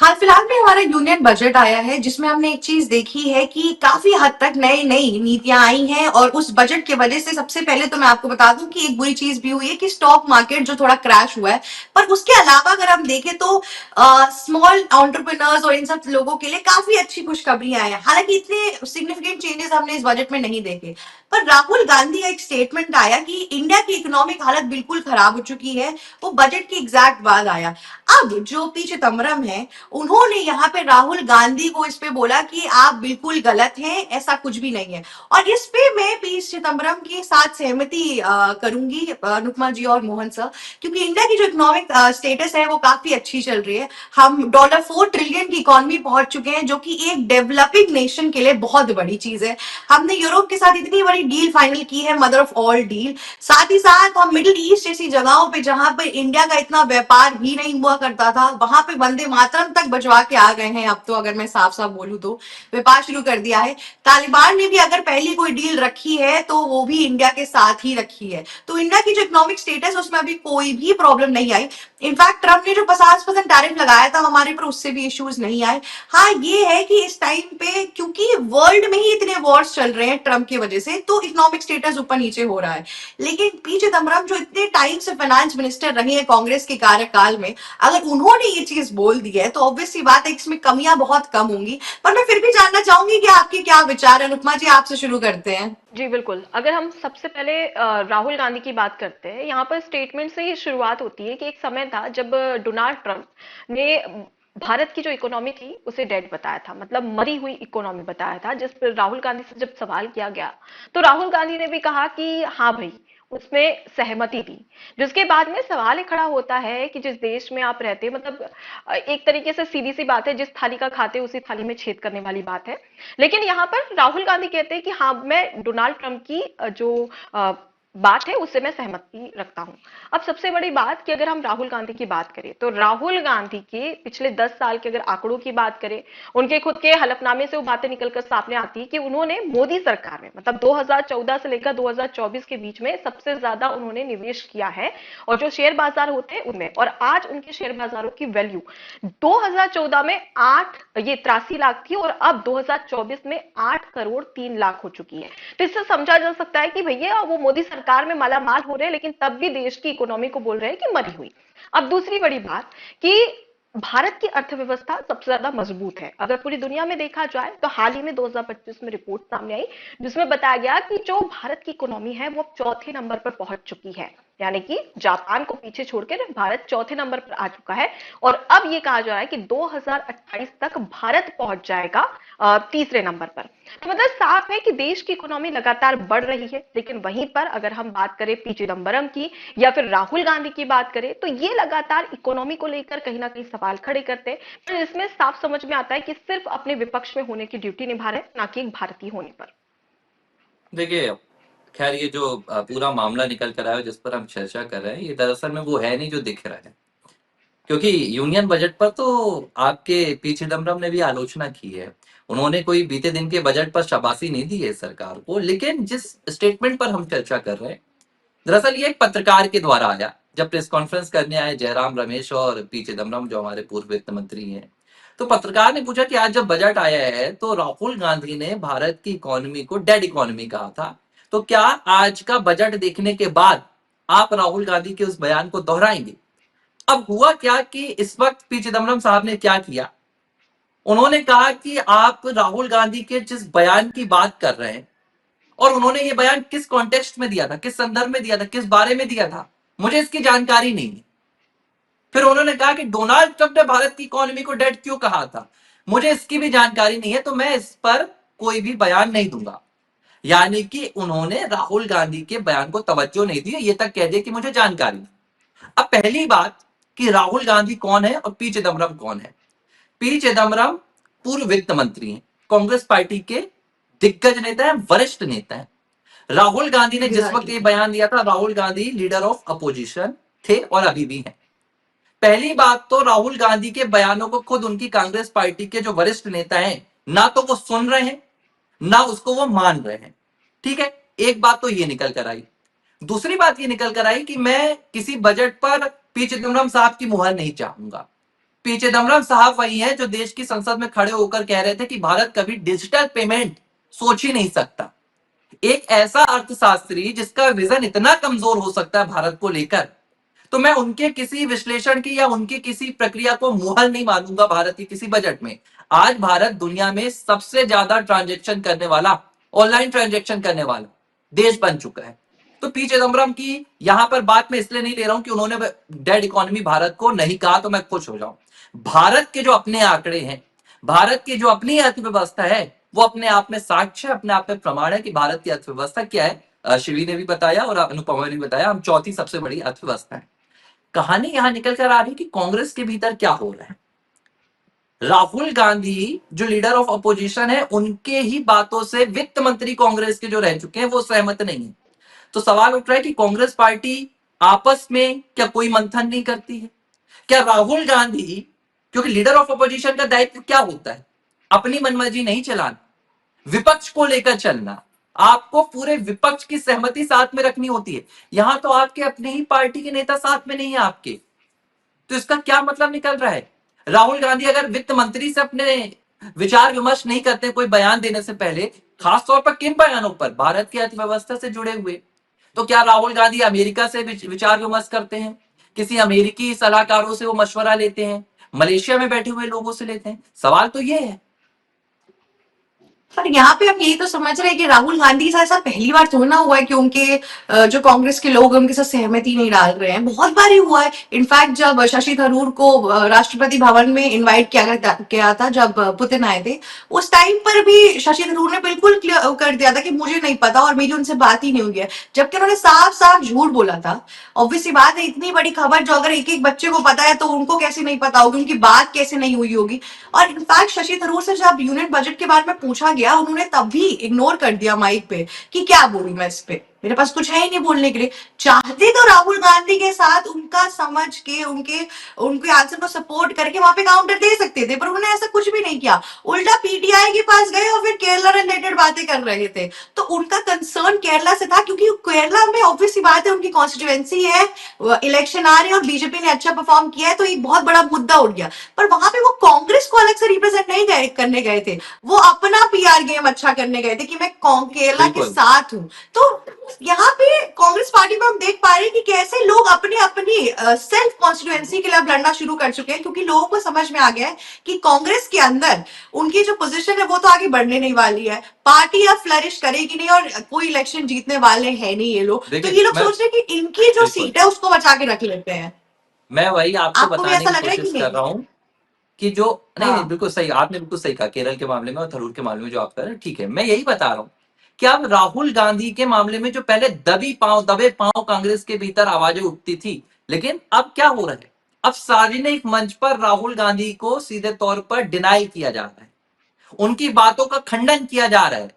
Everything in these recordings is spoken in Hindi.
हाल फिलहाल में हमारा यूनियन बजट आया है जिसमें हमने एक चीज देखी है कि काफी हद तक नई नई नीतियां आई हैं और उस बजट की वजह से सबसे पहले तो मैं आपको बता दूं कि एक बुरी चीज भी हुई है कि स्टॉक मार्केट जो थोड़ा क्रैश हुआ है। पर उसके अलावा अगर हम देखें तो स्मॉल एंटरप्रेन्योर्स और इन सब लोगों के लिए काफी अच्छी खुशखबरियां आई हैं। हालांकि इतने सिग्निफिकेंट चेंजेस हमने इस बजट में नहीं देखे, पर राहुल गांधी का एक स्टेटमेंट आया कि इंडिया की इकोनॉमिक हालत बिल्कुल खराब हो चुकी है। वो बजट के एग्जैक्ट बाद आया। अब जो पी चिदम्बरम है, उन्होंने यहाँ पे राहुल गांधी को इस पे बोला कि आप बिल्कुल गलत हैं, ऐसा कुछ भी नहीं है। और इस पे मैं पी चिदम्बरम के साथ सहमति करूंगी, अनुपमा जी और मोहन सर, क्योंकि इंडिया की जो इकोनॉमिक स्टेटस है वो काफी अच्छी चल रही है। हम $4 ट्रिलियन की इकोनॉमी पहुंच चुके हैं, जो कि एक डेवलपिंग नेशन के लिए बहुत बड़ी चीज है। हमने यूरोप के साथ इतनी बड़ी डील फाइनल की है, मदर ऑफ ऑल डील। साथ ही साथ हम मिडिल ईस्ट जैसी जगहों पे जहां पे इंडिया का इतना व्यापार ही नहीं हुआ करता था, वहां पे वंदे मातरम तक बजवा के आ गए हैं। अब तो अगर मैं साफ साफ बोलूं तो व्यापार शुरू कर दिया है। तालिबान ने भी अगर पहली कोई डील रखी है तो वो भी इंडिया के साथ ही रखी है। तो इंडिया की जो इकोनॉमिक स्टेटस उसमें अभी कोई भी प्रॉब्लम नहीं आई। इनफैक्ट ट्रम्प ने जो 50% टैरिफ लगाया था हमारे पर, उससे भी इश्यूज नहीं आए। हाँ, ये है कि इस टाइम पे क्योंकि वर्ल्ड में ही इतने वॉर्स चल रहे हैं ट्रम्प की वजह से, तो इकोनॉमिक स्टेटस ऊपर नीचे हो रहा है। लेकिन पी चिदम्बरम जो इतने टाइम से फाइनेंस मिनिस्टर रहे हैं कांग्रेस के कार्यकाल में, अगर उन्होंने ये चीज बोल दी है तो ऑब्वियस सी बात है इसमें कमियां बहुत कम होंगी। पर मैं फिर भी जानना चाहूंगी कि आपके क्या विचार है। अनुपमा जी, आपसे शुरू करते हैं। जी बिल्कुल। अगर हम सबसे पहले राहुल गांधी की बात करते हैं, यहाँ पर स्टेटमेंट से ही शुरुआत होती है कि एक समय था जब डोनाल्ड ट्रंप ने भारत की जो इकोनॉमी थी उसे डेड बताया था, मतलब मरी हुई इकोनॉमी बताया था। जिस पर राहुल गांधी से जब सवाल किया गया तो राहुल गांधी ने भी कहा कि हाँ भाई, उसमें सहमति दी। जिसके बाद में सवाल ये खड़ा होता है कि जिस देश में आप रहते हैं, मतलब एक तरीके से सीधी सी बात है, जिस थाली का खाते उसी थाली में छेद करने वाली बात है। लेकिन यहाँ पर राहुल गांधी कहते हैं कि हाँ, मैं डोनाल्ड ट्रंप की जो बात है उससे मैं सहमति रखता हूं। अब सबसे बड़ी बात कि अगर हम राहुल गांधी की बात करें तो राहुल गांधी के पिछले 10 साल के अगर आंकड़ों की बात करें, उनके खुद के हलफनामे से वो बातें निकलकर सामने आती है कि उन्होंने मोदी सरकार में, मतलब 2014 से लेकर 2024 के बीच में सबसे ज्यादा उन्होंने निवेश किया है, और जो शेयर बाजार होते हैं उनमें। और आज उनके शेयर बाजारों की वैल्यू 2014 में 83 लाख थी और अब 2024 में 8 करोड़ 3 लाख हो चुकी है। तो इससे समझा जा सकता है कि भैया वो मोदी सरकार में माला माल हो रहे हैं, लेकिन तब भी देश की इकोनॉमी को बोल रहे हैं कि मरी हुई। अब दूसरी बड़ी बात कि भारत की अर्थव्यवस्था सबसे ज्यादा मजबूत है अगर पूरी दुनिया में देखा जाए। तो हाल ही में 2025 में रिपोर्ट सामने आई जिसमें बताया गया कि जो भारत की इकोनॉमी है वो चौथे नंबर पर पहुंच चुकी है, यानी कि जापान को पीछे छोड़कर भारत चौथे नंबर पर आ चुका है। और अब ये कहा जा रहा है कि 2028 तक भारत पहुंच जाएगा तीसरे नंबर पर। तो मतलब साफ है कि देश की इकोनॉमी लगातार बढ़ रही है। लेकिन वहीं पर अगर हम बात करें पी चिदम्बरम की या फिर राहुल गांधी की बात करें, तो ये लगातार इकोनॉमी को लेकर कहीं ना कहीं सवाल खड़े करते हैं। पर इसमें साफ समझ में आता है कि सिर्फ अपने विपक्ष में होने की ड्यूटी निभा रहे हैं, ना कि एक भारतीय होने पर। देखिए, खैर ये जो पूरा मामला निकल कर आया है जिस पर हम चर्चा कर रहे हैं, ये दरअसल में वो है नहीं जो दिख रहा है। क्योंकि यूनियन बजट पर तो आपके पी चिदम्बरम ने भी आलोचना की है। उन्होंने कोई बीते दिन के बजट पर शाबाशी नहीं दी है सरकार को, लेकिन जिस स्टेटमेंट पर हम चर्चा कर रहे हैं, दरअसल ये एक पत्रकार के द्वारा आया। जब प्रेस कॉन्फ्रेंस करने आए जयराम रमेश और पी चिदम्बरम जो हमारे पूर्व वित्त मंत्री हैं, तो पत्रकार ने पूछा कि आज जब बजट आया है तो राहुल गांधी ने भारत की इकोनॉमी को डेड इकोनॉमी कहा था, तो क्या आज का बजट देखने के बाद आप राहुल गांधी के उस बयान को दोहराएंगे? अब हुआ क्या कि इस वक्त पी चिदम्बरम साहब ने क्या किया, उन्होंने कहा कि आप राहुल गांधी के जिस बयान की बात कर रहे हैं, और उन्होंने ये बयान किस कॉन्टेक्स्ट में दिया था, किस संदर्भ में दिया था, किस बारे में दिया था, मुझे इसकी जानकारी नहीं है। फिर उन्होंने कहा कि डोनाल्ड ट्रंप ने भारत की इकोनॉमी को डेड क्यों कहा था, मुझे इसकी भी जानकारी नहीं है, तो मैं इस पर कोई भी बयान नहीं दूंगा। यानी कि उन्होंने राहुल गांधी के बयान को तवज्जो नहीं दी, ये तक कह दिया कि मुझे जानकारी नहीं। अब पहली बात कि राहुल गांधी कौन है और पी चिदम्बरम कौन है। पी चिदम्बरम पूर्व वित्त मंत्री हैं, कांग्रेस पार्टी के दिग्गज नेता हैं, वरिष्ठ नेता हैं। राहुल गांधी ने जिस वक्त ये बयान दिया था, Rahul Gandhi leader of opposition थे और अभी भी हैं। पहली बात तो राहुल गांधी के बयानों को खुद उनकी कांग्रेस पार्टी के जो वरिष्ठ नेता हैं, ना तो वो सुन रहे हैं, ना उसको वो मान रहे हैं। ठीक है, एक बात तो ये निकल कर आई। दूसरी बात ये निकल कर आई कि मैं किसी बजट पर पी चिदम्बरम साहब की मुहर नहीं चाहूंगा। पी चिदम्बरम साहब वही हैं जो देश की संसद में खड़े होकर कह रहे थे कि भारत कभी डिजिटल पेमेंट सोच ही नहीं सकता। एक ऐसा अर्थशास्त्री जिसका विजन इतना कमजोर हो सकता है भारत को लेकर, तो मैं उनके किसी विश्लेषण की या उनकी किसी प्रक्रिया को मुहल नहीं मानूंगा भारत के किसी बजट में। आज भारत दुनिया में सबसे ज्यादा ट्रांजैक्शन करने वाला, ऑनलाइन ट्रांजैक्शन करने वाला देश बन चुका है। तो पी चिदम्बरम की यहां पर बात मैं इसलिए नहीं ले रहा हूं कि उन्होंने डेड इकोनॉमी भारत को नहीं कहा तो मैं खुश हो जाऊं। भारत के जो अपने आंकड़े हैं, भारत की जो अपनी अर्थव्यवस्था है, वो अपने आप में साक्ष्य, अपने आप में प्रमाण है कि भारत की अर्थव्यवस्था क्या है। शिवी ने भी बताया और अनुपमा ने भी बताया, हम चौथी सबसे बड़ी अर्थव्यवस्था है। कहानी यहां निकल कर आ रही कि कांग्रेस के भीतर क्या हो रहा है। राहुल गांधी जो लीडर ऑफ अपोजिशन है, उनके ही बातों से वित्त मंत्री कांग्रेस के जो रह चुके हैं वो सहमत नहीं है। तो सवाल उठ रहा है कि कांग्रेस पार्टी आपस में क्या कोई मंथन नहीं करती है? क्या राहुल गांधी, क्योंकि लीडर ऑफ अपोजिशन का दायित्व क्या होता है? अपनी मनमर्जी नहीं चलाना, विपक्ष को लेकर चलना, आपको पूरे विपक्ष की सहमति साथ में रखनी होती है। यहां तो आपके अपने ही पार्टी के नेता साथ में नहीं है आपके, तो इसका क्या मतलब निकल रहा है? राहुल गांधी अगर वित्त मंत्री से अपने विचार विमर्श नहीं करते कोई बयान देने से पहले, खासतौर पर किन बयानों पर? भारत की अर्थव्यवस्था से जुड़े हुए, तो क्या राहुल गांधी अमेरिका से विचार विमर्श करते हैं? किसी अमेरिकी सलाहकारों से वो मशवरा लेते हैं? मलेशिया में बैठे हुए लोगों से लेते हैं? सवाल तो ये है। पर यहाँ पे हम यही तो समझ रहे हैं कि राहुल गांधी से ऐसा पहली बार थोड़ा ना हुआ है कि उनके जो कांग्रेस के लोग हैं उनके साथ सहमति नहीं डाल रहे हैं। बहुत बार ही हुआ है। इनफैक्ट जब शशि थरूर को राष्ट्रपति भवन में इनवाइट किया था जब पुतिन आए थे, उस टाइम पर भी शशि थरूर ने बिल्कुल क्लियर कर दिया था कि मुझे नहीं पता और मेरी उनसे बात ही नहीं हुई है, जबकि उन्होंने साफ साफ झूठ बोला था। ऑब्वियसली बात है, इतनी बड़ी खबर जो अगर एक एक बच्चे को पता है तो उनको कैसे नहीं पता होगी, उनकी बात कैसे नहीं हुई होगी। और इनफैक्ट शशि थरूर से जब यूनियन बजट के बारे में पूछा गया, उन्होंने तब भी इग्नोर कर दिया माइक पे कि क्या बोलूं मैं इस पे, मेरे पास कुछ है ही नहीं बोलने के लिए। चाहते तो राहुल गांधी के साथ उनका समझ के उनके उनके आंसर को सपोर्ट करके वहां पे काउंटर दे सकते थे, पर उन्होंने ऐसा कुछ भी नहीं किया। उल्टा पीटीआई के पास गए और फिर केरला रिलेटेड बातें कर रहे थे। तो उनका कंसर्न केरला से था, क्योंकि केरला में ऑब्वियसली बात है उनकी कॉन्स्टिट्यूएंसी है, इलेक्शन आ रहे हैं और बीजेपी ने अच्छा परफॉर्म किया है, तो एक बहुत बड़ा मुद्दा उठ गया। पर वहां पे वो कांग्रेस को अलग से रिप्रेजेंट नहीं करने गए थे, वो अपना पीआर गेम अच्छा करने गए थे कि मैं केरला के साथ हूं। तो यहाँ पे कांग्रेस पार्टी में हम देख पा रहे हैं कि कैसे लोग अपनी अपनी सेल्फ कॉन्स्टिट्यूएंसी के लिए अब लड़ना शुरू कर चुके हैं, क्योंकि लोगों को समझ में आ गया है कि कांग्रेस के अंदर उनकी जो पोजीशन है वो तो आगे बढ़ने नहीं वाली है, पार्टी अब फ्लरिश करेगी नहीं और कोई इलेक्शन जीतने वाले हैं नहीं ये लोग। तो ये लोग सोच रहे हैं कि इनकी जो सीट है उसको बचा के रख लेते हैं। मैं वही आपको बताने की कोशिश कर रहा हूँ कि जो नहीं, बिल्कुल सही, आपने बिल्कुल सही कहा केरल के मामले में और थरूर के मामले में जो आप कर रहे हैं, ठीक है। मैं यही बता रहा हूँ कि अब राहुल गांधी के मामले में जो पहले दबे पांव कांग्रेस के भीतर आवाजें उठती थी, लेकिन अब क्या हो रहा है? अब सार्वजनिक मंच पर राहुल गांधी को सीधे तौर पर डिनाई किया जा रहा है, उनकी बातों का खंडन किया जा रहा है।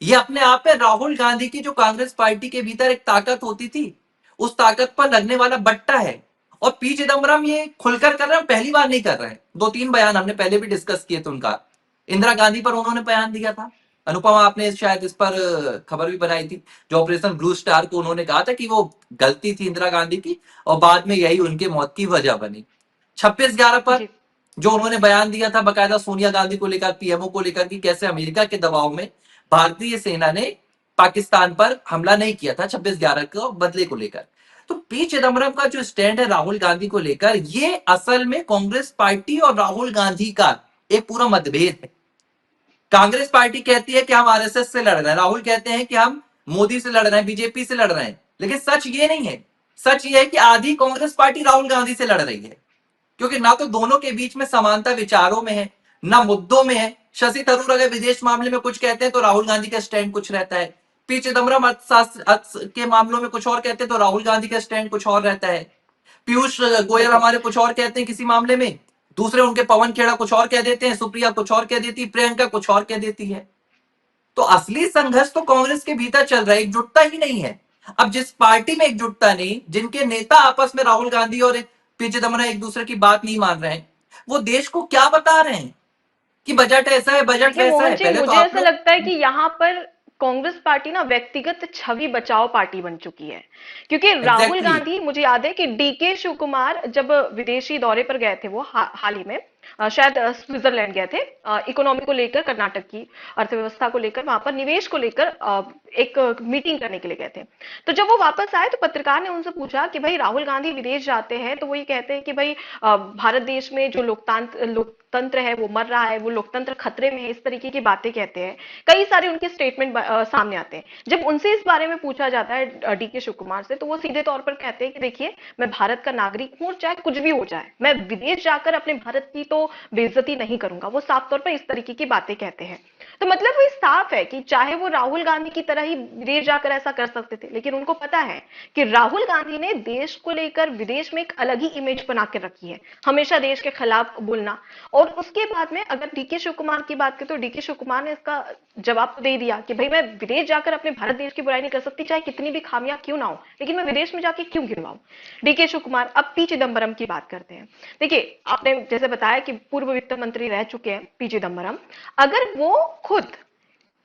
ये अपने आप में राहुल गांधी की जो कांग्रेस पार्टी के भीतर एक ताकत होती थी, उस ताकत पर लगने वाला बट्टा है। और पी चिदम्बरम ये खुलकर कर रहे हैं, पहली बार नहीं कर रहे हैं। 2-3 बयान हमने पहले भी डिस्कस किए थे उनका। इंदिरा गांधी पर उन्होंने बयान दिया था, अनुपमा आपने शायद इस पर खबर भी बनाई थी, जो ऑपरेशन ब्लू स्टार को उन्होंने कहा था कि वो गलती थी इंदिरा गांधी की और बाद में यही उनके मौत की वजह बनी। 26/11 पर जो उन्होंने बयान दिया था बकायदा सोनिया गांधी को लेकर, पीएमओ को लेकर, कि कैसे अमेरिका के दबाव में भारतीय सेना ने पाकिस्तान पर हमला नहीं किया था 26/11 को बदले को लेकर। तो पी चिदम्बरम का जो स्टैंड है राहुल गांधी को लेकर, ये असल में कांग्रेस पार्टी और राहुल गांधी का एक पूरा मतभेद है। कांग्रेस पार्टी कहती है कि हम आरएसएस से लड़ रहे हैं, राहुल कहते हैं कि हम मोदी से लड़ रहे हैं, बीजेपी से लड़ रहे हैं। लेकिन सच ये नहीं है, सच ये है कि आधी कांग्रेस पार्टी राहुल गांधी से लड़ रही है, क्योंकि ना तो दोनों के बीच में समानता विचारों में है, ना मुद्दों में है। शशि थरूर अगर विदेश मामले में कुछ कहते हैं तो राहुल गांधी का स्टैंड कुछ रहता है, पी चिदम्बरम अर्थशास्त्र के मामलों में कुछ और कहते हैं तो राहुल गांधी का स्टैंड कुछ और रहता है। पीयूष गोयल हमारे कुछ और कहते हैं किसी मामले में, दूसरे उनके पवन खेड़ा कुछ और कह देते हैं, सुप्रिया कुछ और कह देती है, प्रियंका कुछ और कह देती है। तो असली संघर्ष तो कांग्रेस के भीतर चल रहा है, एकजुटता ही नहीं है। अब जिस पार्टी में एकजुटता नहीं, जिनके नेता आपस में राहुल गांधी और पी चिदम्बरम एक दूसरे की बात नहीं मान रहे हैं, वो देश को क्या बता रहे हैं कि बजट ऐसा है, बजट वैसा है। पहले तो मुझे ऐसा लगता है कि यहाँ पर कांग्रेस पार्टी ना व्यक्तिगत छवि बचाओ पार्टी बन चुकी है, क्योंकि राहुल एग्जैक्टली। गांधी, मुझे याद है कि डीके शिव कुमार जब विदेशी दौरे पर गए थे, वो हाल ही में शायद स्विट्जरलैंड गए थे, इकोनॉमी को लेकर, कर्नाटक की अर्थव्यवस्था को लेकर, वहां पर निवेश को लेकर एक मीटिंग करने के लिए गए थे। तो जब वो वापस आए तो पत्रकार ने उनसे पूछा कि भाई राहुल गांधी विदेश जाते हैं तो वो ये कहते हैं कि भाई भारत देश में जो लोकतंत्र है वो मर रहा है, वो लोकतंत्र खतरे में है, इस तरीके की बातें कहते हैं। कई सारे उनके स्टेटमेंट सामने आते हैं। जब उनसे इस बारे में पूछा जाता है डीके शिव कुमार से, तो वो सीधे तौर पर कहते हैं कि देखिए, मैं भारत का नागरिक हूं, चाहे कुछ भी हो जाए, मैं विदेश जाकर अपने भारत की तो बेइज्जती नहीं करूंगा। वो साफ तौर पर इस तरीके की बातें कहते हैं। तो मतलब वो साफ है कि चाहे वो राहुल गांधी की तरह ही विदेश जाकर ऐसा कर सकते थे, लेकिन उनको पता है कि राहुल गांधी ने देश को लेकर विदेश में एक अलग ही इमेज बना के रखी है, हमेशा देश के खिलाफ बोलना। और उसके बाद में अगर डीके शिव कुमार की बात करें तो डीके शिव कुमार ने इसका जवाब तो दे दिया कि भाई मैं विदेश जाकर अपने भारत देश की बुराई नहीं कर सकती, चाहे कितनी भी खामियां क्यों ना हो, लेकिन मैं विदेश में जाके क्यों गिरवाऊं। डीके शिव कुमार। अब पी चिदम्बरम की बात करते हैं। देखिए, आपने जैसे बताया कि पूर्व वित्त मंत्री रह चुके हैं पी चिदम्बरम। अगर वो खुद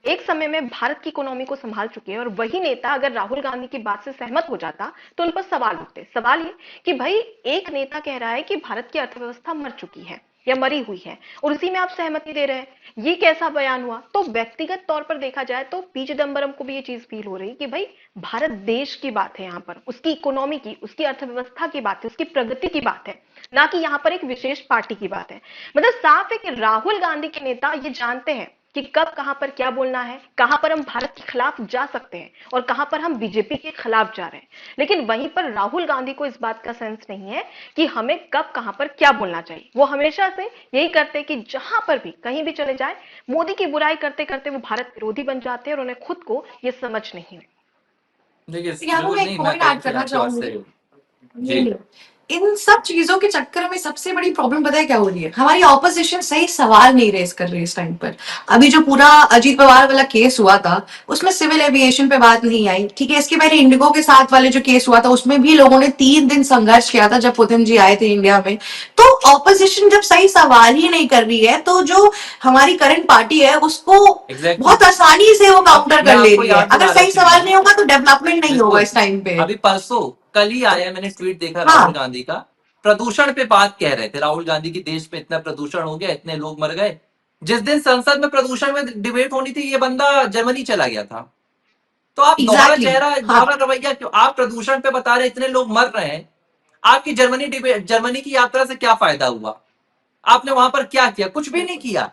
एक समय में भारत की इकोनॉमी को संभाल चुके हैं और वही नेता अगर राहुल गांधी की बात से सहमत हो जाता, तो उन पर सवाल उठते। सवाल ये कि भाई एक नेता कह रहा है कि भारत की अर्थव्यवस्था मर चुकी है या मरी हुई है, और उसी में आप सहमति दे रहे हैं, ये कैसा बयान हुआ। तो व्यक्तिगत तौर पर देखा जाए तो पी चिदम्बरम को भी ये चीज फील हो रही कि भाई भारत देश की बात है, यहाँ पर उसकी इकोनॉमी की, उसकी अर्थव्यवस्था की बात है, उसकी प्रगति की बात है, ना कि यहाँ पर एक विशेष पार्टी की बात है। मतलब साफ है कि राहुल गांधी के नेता ये जानते हैं कि कब कहां पर क्या बोलना है, कहां पर हम भारत के खिलाफ जा सकते हैं और कहां पर हम बीजेपी के खिलाफ जा रहे हैं। लेकिन वहीं पर राहुल गांधी को इस बात का सेंस नहीं है कि हमें कब कहां पर क्या बोलना चाहिए। वो हमेशा से यही करते हैं कि जहां पर भी कहीं भी चले जाए, मोदी की बुराई करते करते वो भारत विरोधी बन जाते हैं, और उन्हें खुद को ये समझ नहीं है। देखिए यहाँ पर बिल्कुल मैं एक नहीं, मैं पॉइंट कहीं ऐड से करना आपकी बात चाहूंगी। से नहीं जी। नहीं, इन सब चीजों के चक्कर में सबसे बड़ी प्रॉब्लम पता है क्या हो रही है? हमारी ऑपोजिशन सही सवाल नहीं रेस कर रही इस टाइम पर। अभी जो पूरा अजीत पवार वाला केस हुआ था, उसमें सिविल एविएशन पे बात नहीं आई, ठीक है। इसके पहले इंडिगो के साथ वाले जो केस हुआ था, उसमें भी लोगों ने 3 दिन संघर्ष किया था जब पुतिन जी आए थे इंडिया में। तो ऑपोजिशन जब सही सवाल ही नहीं कर रही है, तो जो हमारी करंट पार्टी है उसको एग्जैक्टली। बहुत आसानी से वो अब काउंटर मैं कर ले आपको रही है। याद अगर दिला सही देती सवाल हूँ। नहीं होगा तो डेवलपमेंट नहीं होगा बिल्कुल। इस टाइम पे। अभी परसों कल ही आया, मैंने ट्वीट देखा हाँ, राहुल गांधी का, प्रदूषण पे बात कह रहे थे राहुल गांधी की, देश में इतना प्रदूषण हो गया, इतने लोग मर गए। जिस दिन संसद में प्रदूषण में डिबेट होनी थी, ये बंदा जर्मनी चला गया था। तो आप दोहरा एग्जैक्टली चेहरा, हाँ। दोहरा रवैया क्यों? आप प्रदूषण पे बता रहे इतने लोग मर रहे हैं, आपकी जर्मनी की यात्रा से क्या फायदा हुआ? आपने वहां पर क्या किया? कुछ भी नहीं किया।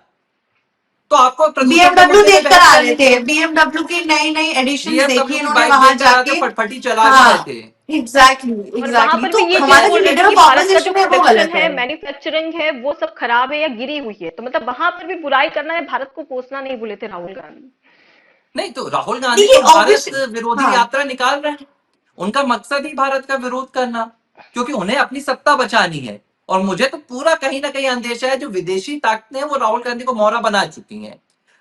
तो आपको प्रदूषण के बीएमडब्ल्यू मुद्दे पे देख कर बहस आ रहे करनी थे, चाहिए। बीएमडब्ल्यू की नई नई एडिशन देखी बीएमडब्ल्यू की इन्होंने बाइक वहां देख कर जाके। आके फटफटी चला भी हाँ, रहे थे। एग्जैक्टली और वहां एग्जैक्टली। पर तो भी ये चीज हमारा जो बोल रहे थे लीडर कि ऑफ भारत का जो ऑपोजिशन है वो प्रोडक्शन गलत है, है। मैन्युफैक्चरिंग है, वो सब खराब है या गिरी हुई है। तो मतलब वहां पर भी बुराई करना है, भारत को कोसना नहीं भूले थे राहुल गांधी। नहीं तो राहुल गांधी देखिए तो भारत ऑब्वियसली विरोधी हाँ, यात्रा निकाल रहे हैं। उनका मकसद ही भारत का विरोध करना, क्योंकि उन्हें अपनी सत्ता बचानी है। और मुझे तो पूरा कहीं ना कहीं अंदेशा है, जो विदेशी ताकतें हैं वो राहुल गांधी को मोहरा बना चुकी हैं।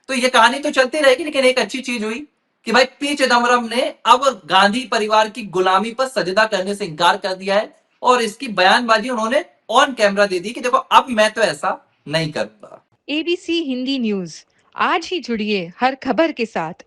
तो ये कहानी तो चलती रहेगी, लेकिन एक अच्छी चीज हुई कि भाई पी चिदम्बरम ने अब गांधी परिवार की गुलामी पर सजदा करने से इनकार कर दिया है, और इसकी बयानबाजी उन्होंने ऑन कैमरा दे दी कि देखो अब मैं तो ऐसा नहीं करूंगा। एबीसी हिंदी न्यूज, आज ही जुड़िए हर खबर के साथ